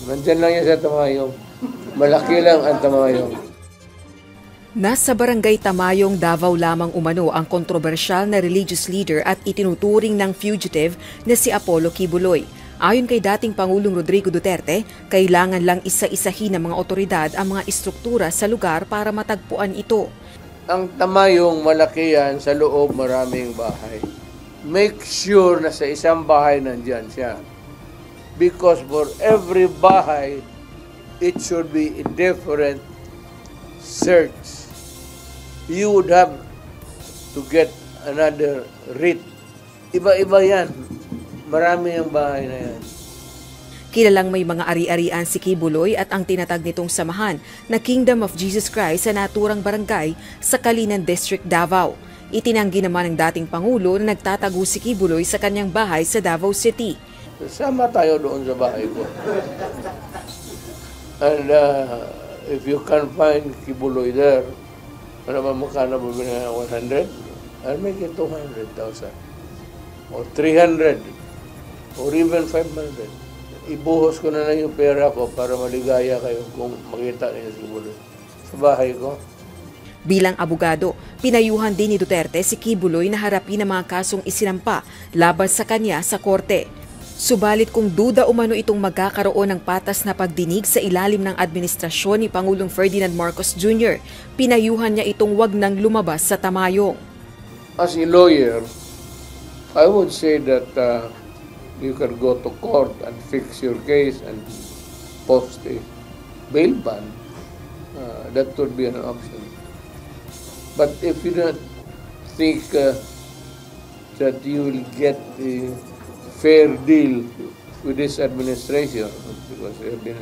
Nandyan lang yan sa Tamayong. Malaki lang ang Tamayong. Nasa barangay Tamayong, Davao lamang umano ang kontrobersyal na religious leader at itinuturing ng fugitive na si Apollo Quiboloy. Ayon kay dating Pangulong Rodrigo Duterte, kailangan lang isa-isahin ng mga otoridad ang mga istruktura sa lugar para matagpuan ito. Ang Tamayong malaki yan, sa loob maraming bahay. Make sure na sa isang bahay nandyan siya. Because for every bahay, it should be a different search. You would have to get another writ. Iba-iba yan. Marami ang bahay na yan. Kilalang may mga ari-arian si Quiboloy at ang tinatag nitong samahan na Kingdom of Jesus Christ sa naturang barangay sa Kalinan District, Davao. Itinanggi naman ng dating Pangulo na nagtatago si Quiboloy sa kanyang bahay sa Davao City. Sama tayo doon sa bahay ko. And if you can find Quiboloy there, ano ba magkano ba na 100? I'll make it 200,000. Or 300. Or even 500. Ibuhos ko na lang yung pera ko para maligaya kayo kung makita niyo si Quiboloy. Sa bahay ko. Bilang abogado, pinayuhan din ni Duterte si Quiboloy na harapin ang mga kasong isinampa laban sa kanya sa korte. Subalit kung duda umano itong magkakaroon ng patas na pagdinig sa ilalim ng administrasyon ni Pangulong Ferdinand Marcos Jr., pinayuhan niya itong wag nang lumabas sa Tamayong. As a lawyer, I would say that you can go to court and fix your case and post a bail ban. That would be an option. But if you don't think that you will get a fair deal with this administration, because we have been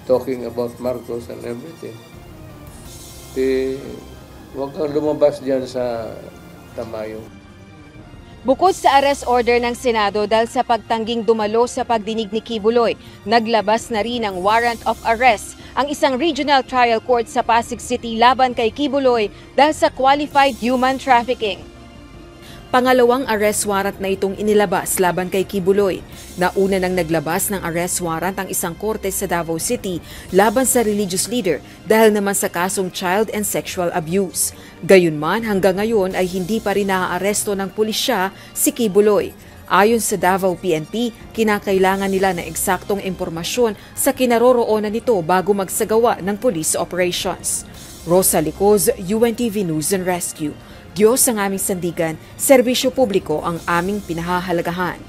talking about Marcos and everything, huwag kang lumabas dyan sa Tamayong. Bukod sa arrest order ng Senado dahil sa pagtangging dumalo sa pagdinig ni Quiboloy, naglabas na rin ng warrant of arrest ang isang regional trial court sa Pasig City laban kay Quiboloy dahil sa qualified human trafficking. Pangalawang arrest warrant na itong inilabas laban kay Quiboloy. Nauna nang naglabas ng arrest warrant ang isang korte sa Davao City laban sa religious leader dahil naman sa kasong child and sexual abuse. Gayunman, hanggang ngayon ay hindi pa rin naaaresto ng pulisya si Quiboloy. Ayon sa Davao PNP, kinakailangan nila ng eksaktong impormasyon sa kinaroroonan nito bago magsagawa ng police operations. Rosa Licoz, UNTV News and Rescue. Diyos ang aming sandigan, serbisyo publiko ang aming pinahahalagahan.